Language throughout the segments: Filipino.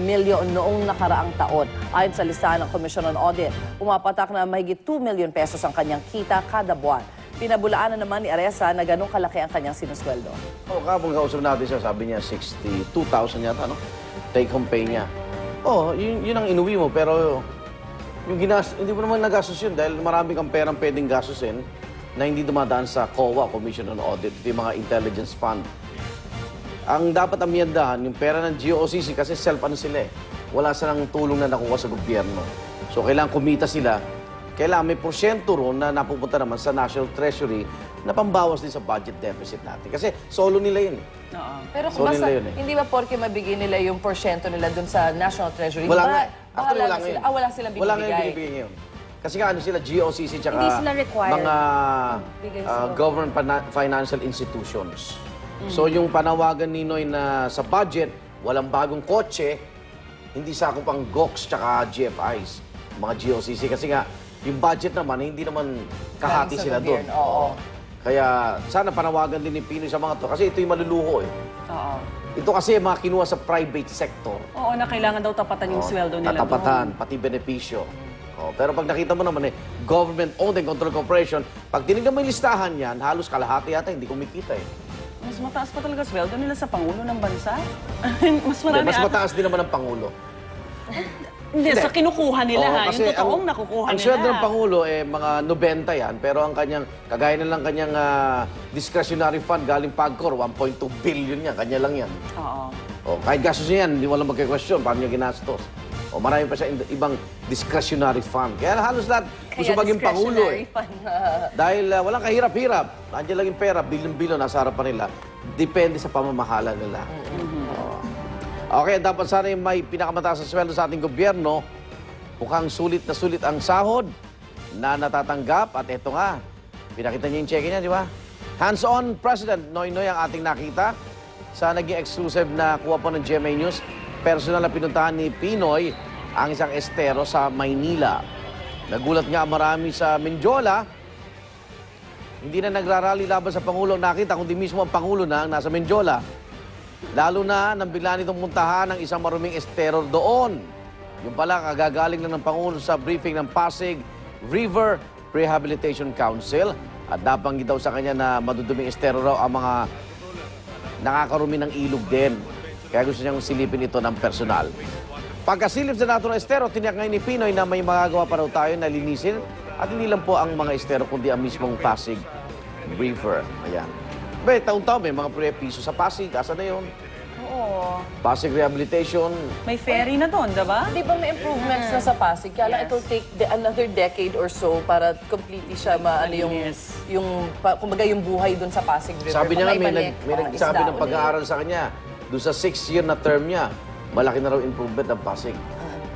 million noong nakaraang taon. Ayon sa listahan ng Commission on Audit, pumapatak na mahigit 2 million pesos ang kanyang kita kada buwan. Pinabulaanan naman ni Aresa na ganong kalaki ang kanyang sinusweldo. Kapag kausap natin siya, sabi niya 62,000 yata, no? Take home pay niya. Yun ang inuwi mo, pero yung hindi mo naman nagastos yun dahil marami kang perang pwedeng gastusin na hindi dumadaan sa COA, Commission on Audit, yung mga intelligence fund. Ang dapat amyendahan, yung pera ng GOCC, kasi sila eh. Wala silang tulong na nakuha sa gobyerno. So, kailangan kumita sila. Kailangan may porsyento ron na napupunta naman sa National Treasury na pambawas din sa budget deficit natin. Kasi solo nila yun. Pero kung basta, hindi ba porke mabigay nila yung porsyento nila dun sa National Treasury? Wala nga. Actually, wala sila. Wala silang binibigay. Wala nga yung binibigay ngayon. Kasi nga sila, GOCC, tsaka Hindi sila required. mga government financial institutions. So yung panawagan ni Noy na sa budget, walang bagong kotse, hindi sakop ang GOCs tsaka GFIs, mga GOCC. Kasi nga, yung budget naman, hindi naman kahati sila doon. Kaya sana panawagan din ni Pinoy sa mga to. Kasi ito yung maluluho eh. Ito kasi mga kinuha sa private sector. Oo, na kailangan daw tapatan yung sweldo nila doon. Tatapatan, pati benepisyo. Pero pag nakita mo naman government-owned and control corporation, pag tinignan mo yung listahan yan, halos kalahati yata hindi kumikita eh. Mas mataas pa talaga sweldo nila sa Pangulo ng Bansa. Mas mataas din naman ang Pangulo. Hindi, sa kinukuha nila yung totoong nakukuha nila. Ang sweldo ng Pangulo, mga 90 yan, pero ang kanyang, kagaya na lang kanyang discretionary fund galing PAGCOR, 1.2 billion yan, kanya lang yan. Kahit gastos niya yan, hindi walang magka-question, paano niya ginastos. Marami pa siya ibang discretionary fund. Kaya halos lahat gusto maging Pangulo eh. Dahil walang kahirap-hirap. Nandiyan lang yung pera, bilyon-bilyon, nasa harapan nila. Depende sa pamamahala nila. Okay, dapat sana yung may pinakamataas na sweldo sa ating gobyerno. Mukhang sulit na sulit ang sahod na natatanggap. At ito nga, pinakita niya yung cheque niya, di ba? Hands-on President Noynoy ang ating nakita sa naging exclusive na kuha po ng GMA News. Personal na pinuntahan ni Pinoy ang isang estero sa Maynila. Nagulat nga marami sa Menjola. Hindi na nagrarally laban sa Pangulo nakita, kundi mismo ang Pangulo na ang nasa Menjola. Lalo na nang bigla nitong puntahan ng isang maruming estero doon. Yung pala, kagagaling lang ng Pangulo sa briefing ng Pasig River Rehabilitation Council. At nabanggit daw sa kanya na maduduming estero raw ang mga nakakarumi ng ilog din. Kaya gusto niyang silipin ito ng personal. Pagkasilip sa naturang estero, tiniyak ngayon ni Pinoy na may magagawa pa raw tayo na linisin. At hindi lang po ang mga estero, kundi ang mismong Pasig River. Ayan. Taon-taon may mga piso sa Pasig. Asa na yun? Oo. Pasig Rehabilitation. May ferry na doon, diba? Di ba may improvements na sa Pasig? Kaya lang it'll take another decade or so para completely siya kumbaga yung buhay doon sa Pasig River. Sabi niya nga, may nagsabi ng pag-aaral sa kanya, doon sa 6-year na term niya, malaki na raw improvement ng Pasig.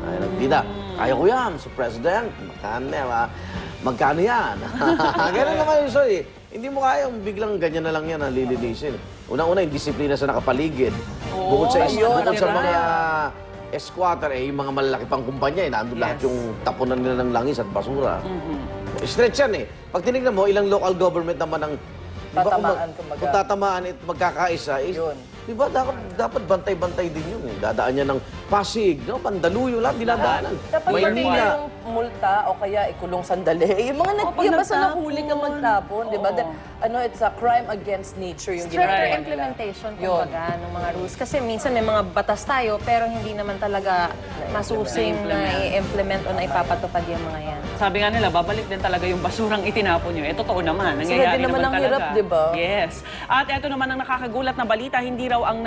Nagpida, kaya ko yan, so President, magkano yan? Ganun naman yun, sorry. Hindi mo kayang biglang ganyan na lang yan ang lilinisin. Unang-una, yung disiplina sa nakapaligid. Bukod sa mga squatter, yung mga malalaki pang kumpanya, nandun lahat yung tapunan nila ng langis at basura. Stretch yan eh. Pag tinignan mo, ilang local government naman ang tatamaan, kumbaga. Kung tatamaan at magkakaisa, di ba dapat bantay-bantay din yun eh. Dadaan niya ng Pasig, Pandaluyo, lahat dinadaanan. Dapat yung multa o kaya ikulong sandali. Yung mga basta nahuli ka magtapon, di ba? It's a crime against nature yung ginagawa Stricter nila. implementation kumbaga ng mga rules. Kasi minsan may mga batas tayo pero hindi naman talaga masusing na i-implement o na ipapatupad yung mga yan. Sabi nga nila, babalik din talaga yung basurang itinapon nyo. Totoo naman. Sila Nangyayari din naman ang talaga. hirap, di ba? Yes. At ito naman ang nakakagulat na balita, hindi raw ang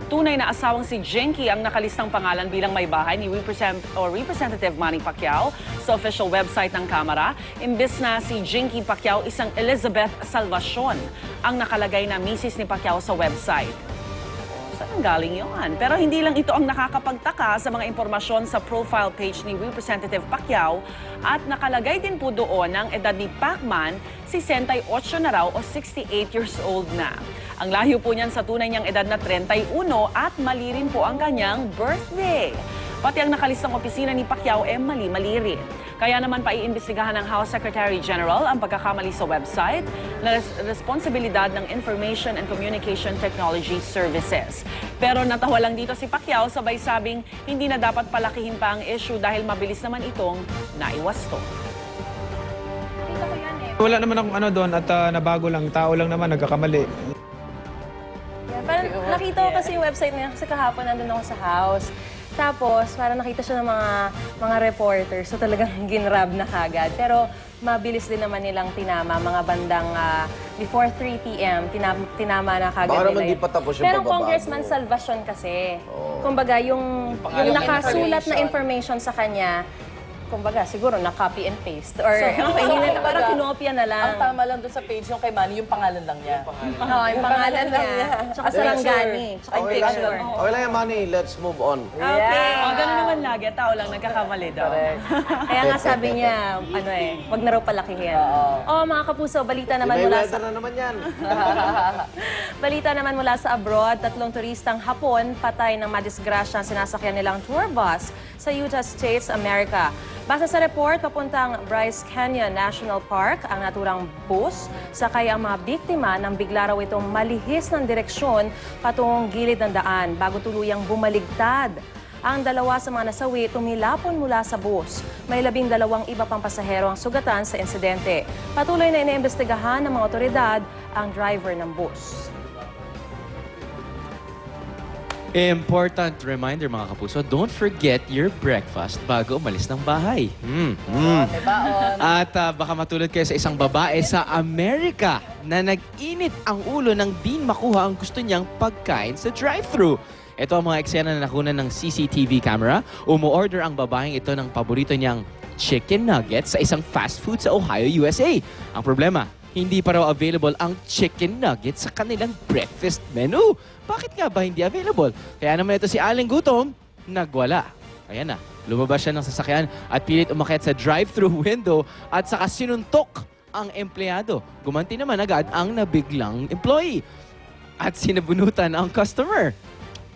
tunay na asawang si Jenky ang nakalistang pangalan bilang may bahay ni Representative Manny Pacquiao sa official website ng Kamara. Imbes na si Jenky Pacquiao, isang Elizabeth Salvacion ang nakalagay na misis ni Pacquiao sa website. Saan galing yun? Pero hindi lang ito ang nakakapagtaka sa mga impormasyon sa profile page ni Representative Pacquiao at nakalagay din po doon ang edad ni Pacman, 68 na raw o 68 years old na. Ang layo po niyan sa tunay niyang edad na 31 at mali rin po ang kanyang birthday. Pati ang nakalistang opisina ni Pacquiao mali-mali rin. Kaya naman paiimbestigahan ng House Secretary General ang pagkakamali sa website na responsibilidad ng Information and Communication Technology Services. Pero natawa lang dito si Pacquiao, sabay sabing hindi na dapat palakihin pa ang issue dahil mabilis naman itong naiwasto. Wala naman akong ano doon at nabago lang. Tao lang naman, nagkakamali. Yan, parang nakita ko kasi yung website niya kasi kahapon nandun ako sa house. Tapos, parang nakita siya ng mga reporters. So, talagang ginrab na kagad. Pero, mabilis din naman nilang tinama. Mga bandang before 3 p.m., tinama na kagad Baka nila naman di yun. pa tapos yung Pero pagbabago. Congressman Salvacion kasi. Kumbaga, yung nakasulat na information sa kanya, kumbaga, siguro na-copy and paste. Or kumbaga, parang kinopia na lang. Ang tama lang doon sa page yung kay Manny, yung pangalan lang niya. Oo, yung pangalan niya. Tsaka sarangani. Tsaka yung picture. Okay lang yan, Manny. Let's move on. Okay. O, ganun naman lagi. Tao lang nagkakamali daw. Kaya nga sabi niya, wag na raw palakihin. Oo, mga kapuso, balita naman mula Mayweather sa... na naman yan. Balita naman mula sa abroad, 3 turistang Hapon patay ng madisgrasya ang sinasakyan nilang tour bus sa Utah States, America. Base sa report, papuntang Bryce Canyon National Park ang naturang bus. Sakay ang mga biktima nang bigla raw itong malihis ng direksyon patungong gilid ng daan bago tuluyang bumaligtad. Ang dalawa sa mga nasawi tumilapon mula sa bus. May 12 iba pang pasahero ang sugatan sa insidente. Patuloy na iniimbestigahan ng mga otoridad ang driver ng bus. Important reminder mga kapuso, don't forget your breakfast bago umalis ng bahay. May baon. At baka matulad kayo sa isang babae sa Amerika na nag-init ang ulo nang di makuha ang gusto niyang pagkain sa drive-thru. Ito ang mga eksena na nakunan ng CCTV camera. Umu-order ang babaeng ito ng paborito niyang chicken nuggets sa isang fast food sa Ohio, USA. Ang problema, hindi pa raw available ang chicken nuggets sa kanilang breakfast menu. Bakit nga ba hindi available? Kaya naman ito si Aling Gutom, nagwala. Ayan na, lumabas siya ng sasakyan at pilit umakyat sa drive-thru window at saka sinuntok ang empleyado. Gumanti naman agad ang nabiglang employee at sinabunutan ang customer.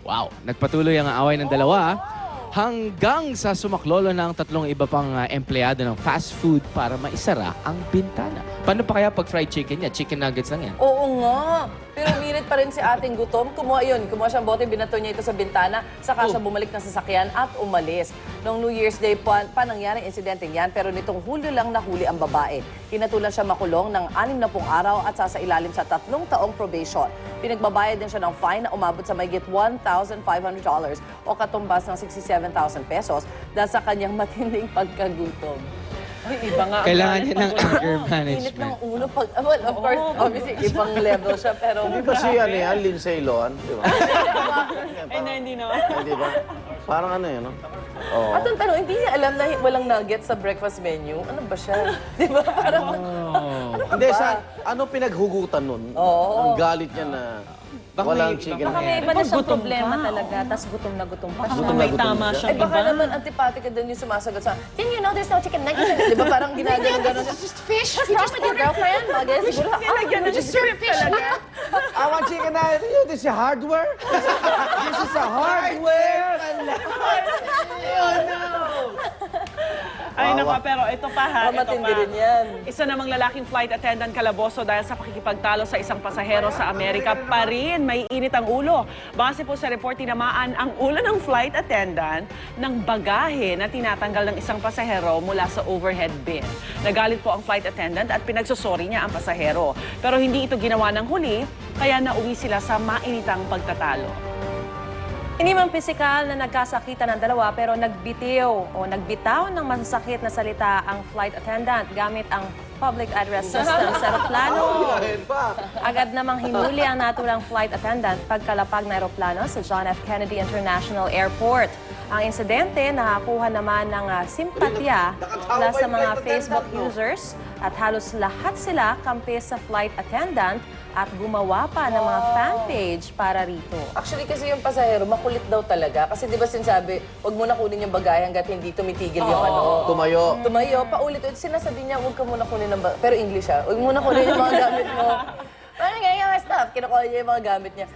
Wow, nagpatuloy ang away ng dalawa hanggang sa sumaklolo na ang 3 iba pang empleyado ng fast food para maisara ang bintana. Paano pa kaya pag fried chicken niya? Chicken nuggets lang yan. Oo nga. Pero umirit pa rin si ating gutom. Kumuha siyang bote, binato niya ito sa bintana, saka siya bumalik ng sasakyan at umalis. Noong New Year's Day pa nangyari ang insidente yan, pero nitong Hulyo lang nahuli ang babae. Pinatulan siya makulong ng 60 araw at sasailalim sa 3 taong probation. Pinagbabayad din siya ng fine na umabot sa mahigit $1,500 o katumbas ng 67,000 pesos dahil sa kanyang matinding pagkagutom. Ay, iba nga. Kailangan niya ng anger Init ng management. ulo. Well, of course, obviously, ibang level siya, pero... Di ba si Lindsay Lohan? Di ba? Ay, na, hindi naman. Di ba? Parang ano yun, no? Oo. At ang tanong, hindi niya alam na walang nuggets sa breakfast menu. Ano ba siya? Di ba? Parang... Hindi, ano pinaghugutan nun? Ang galit niya na walang chicken Baka may head. iba na siyang Gutom problema ka. talaga, tapos gutom na pa siya. Gutom na May gutom tama siya. siyang Ay, baka iba. naman antipati ka din yung sumasagot sa, Did you know there's no chicken nuggets? Di ba parang ginagano-gano siya? Just fish. What's wrong with your girlfriend? Mga ganyan siguro. Nilagyan na just shrimp talaga. I want chicken nuggets. This is hardware? This is a hardware? Ay, nako, pero ito pa ha, ito Matindi pa. rin yan. Isa namang lalaking flight attendant kalaboso dahil sa pakikipagtalo sa isang pasahero sa Amerika pa rin. May init ang ulo. Base po sa report, tinamaan ang ulo ng flight attendant ng bagahe na tinatanggal ng isang pasahero mula sa overhead bin. Nagalit po ang flight attendant at pinagsusori niya ang pasahero. Pero hindi ito ginawa ng huli, kaya nauwi sila sa mainitang pagtatalo. Hindi man pisikal na nagkasakitan ng dalawa pero nagbitaw ng masasakit na salita ang flight attendant gamit ang public address system sa aeroplano. Agad namang hinuli ang naturang flight attendant pagkalapag ng aeroplano sa John F. Kennedy International Airport. Ang insidente nakakuha naman ng simpatya mula sa mga Facebook users at halos lahat sila kampi sa flight attendant at gumawa pa ng mga fan page para rito. Actually, kasi yung pasahero, makulit daw talaga. Kasi di ba sinasabi, huwag mo na kunin yung bagahe hanggat hindi tumitigil yung ano. Tumayo. Tumayo, paulit-ulit. Sinasabi niya, huwag ka muna kunin ng bagahe. Pero English ha, huwag muna kunin yung mga gamit mo. Ano nga yung stuff? Kinukuha niya yung mga gamit niya.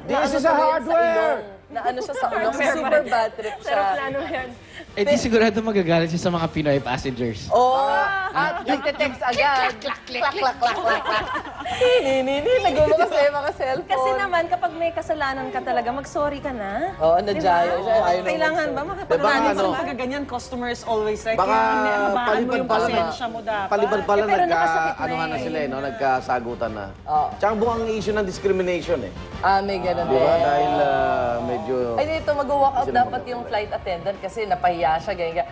This is a hardware! Na ano siya sa ulo. Super bad trip Sa siya. aeroplano yan. Eh di sigurado magagalit siya sa mga Pinoy passengers. Oh, at nagte-text agad. Clack, clack, clack, clack, clack. Nagulo kasi mga cellphone. Kasi naman, kapag may kasalanan ka talaga, mag-sorry ka na. Oo, nadyayo siya. Ayaw na Kailangan ba Diba, makipaglanan ano, Pag ganyan, customers always right. Baka Kaya habaan mo palibad yung pala na, pasensya mo dapat. palibad pala Eh, pero nakasakit na anuhan na eh. sila, no? Nagkasagutan na. Oo. Tsaka buong issue ng discrimination, eh. May ganun Di ba? din. Dahil medyo... Ay, dito mag-walk out Sila dapat yung flight attendant kasi napahiya siya, ganyan.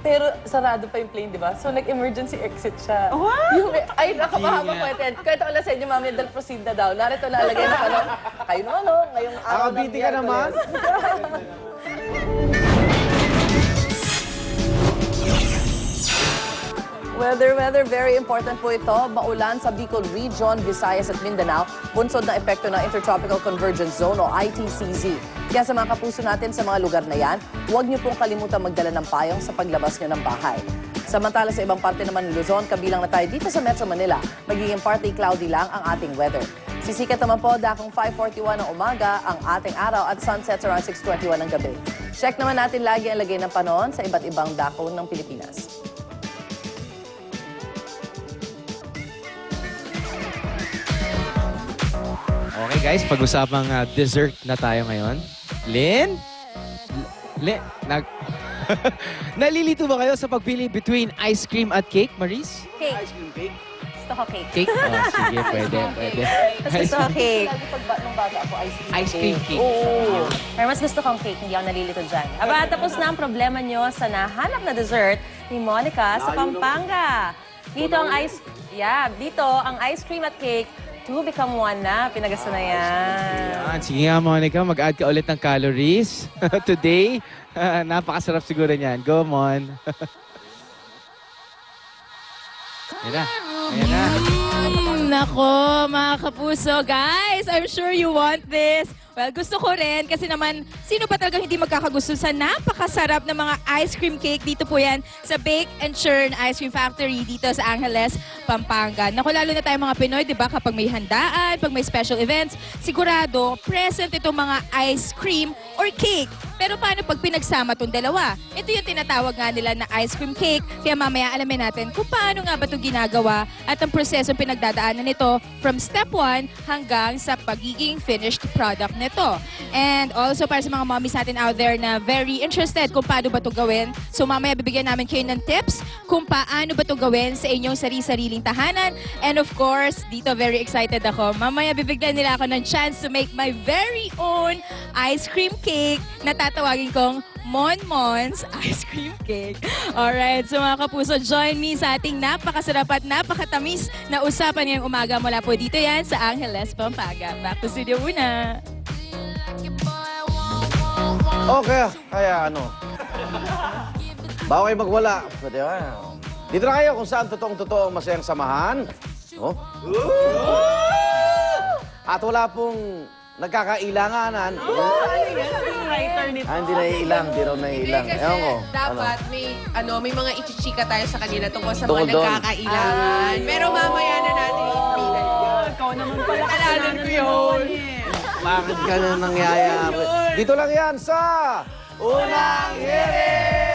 Pero sarado pa yung plane, di ba? So, nag-emergency exit siya. Yung, ay, nakapahama ko ito. Kwento ko lang sa inyo, mami, dahil proceed na daw. Narito nalagay na ano. Kayo naman, no? Ngayong araw ng Nakabiti ka naman? Weather, very important po ito. Maulan sa Bicol Region, Visayas at Mindanao. Bunsod na epekto ng Intertropical Convergence Zone o ITCZ. Kaya sa mga kapuso natin sa mga lugar na yan, huwag niyo pong kalimutan magdala ng payong sa paglabas niyo ng bahay. Samantala sa ibang parte naman ng Luzon, kabilang na tayo dito sa Metro Manila, magiging partly cloudy lang ang ating weather. Sisikat naman po dakong 5:41 ng umaga ang ating araw at sunsets around 6:21 ng gabi. Check naman natin lagi ang lagay ng panahon sa iba't ibang dako ng Pilipinas. Okay guys, pag-usapang dessert na tayo ngayon. Lynn? Nalilito ba kayo sa pagpili between ice cream at cake, Maris? Cake. Ice cream cake? Gusto ko cake. Cake? Oh, sige, pwede. Mas gusto ko cake. Lagi nung bata ako, Ice cream cake. Oo. Pero mas gusto kong cake, hindi ako nalilito dyan. Aba, tapos na ang problema nyo sa nahanap na dessert ni Monica sa Pampanga. Dito ang ice cream at cake, two become one na. Pinagasa na yan. Sige nga, Monica, mag-add ka ulit ng calories today. Napakasarap siguro niyan. Go, Mon. Ayan na. Ayan na. Nako, mga kapuso. Guys, I'm sure you want this. Well, gusto ko rin kasi naman, sino ba talagang hindi magkakagusto sa napakasarap na mga ice cream cake? Dito po yan sa Bake and Churn Ice Cream Factory dito sa Angeles, Pampanga. Naku, lalo na tayo mga Pinoy, di ba? Kapag may handaan, pag may special events, sigurado, present itong mga ice cream or cake. Pero paano pag pinagsama itong dalawa? Ito yung tinatawag nga nila na ice cream cake. Kaya mamaya alamin natin kung paano nga ba ito ginagawa at ang prosesong pinagdadaanan nito from step 1 hanggang sa pagiging finished product nito. And also para sa mga mommies natin out there na very interested kung paano ba ito gawin. So mamaya bibigyan namin kayo ng tips kung paano ba ito gawin sa inyong sari-sariling tahanan. And of course, dito very excited ako. Mamaya bibigyan nila ako ng chance to make my very own ice cream cake na tatawagin kong Monmon's Ice Cream Cake. Alright, so mga kapuso, join me sa ating napakasarap at napakatamis na usapan ngayong umaga mula po dito yan sa Angeles, Pampanga. Back to studio muna. Okay, kaya ano. Bago kayo magwala. Di ba? Dito na kayo kung saan totoong-totoo ang masayang samahan. Oh. At wala pong nagkakailanganan. Writer nito. Hindi naiilang, hindi raw naiilang. Kasi Ewan ko. dapat may mga ichichika tayo sa kanila tungkol sa Tungkol mga doon. nagkakailangan. Pero mamaya na natin ipilan yun. Ikaw naman pala. Kasalanan ko yun. Bakit ka na nangyayari? Dito lang yan sa Unang Hirit!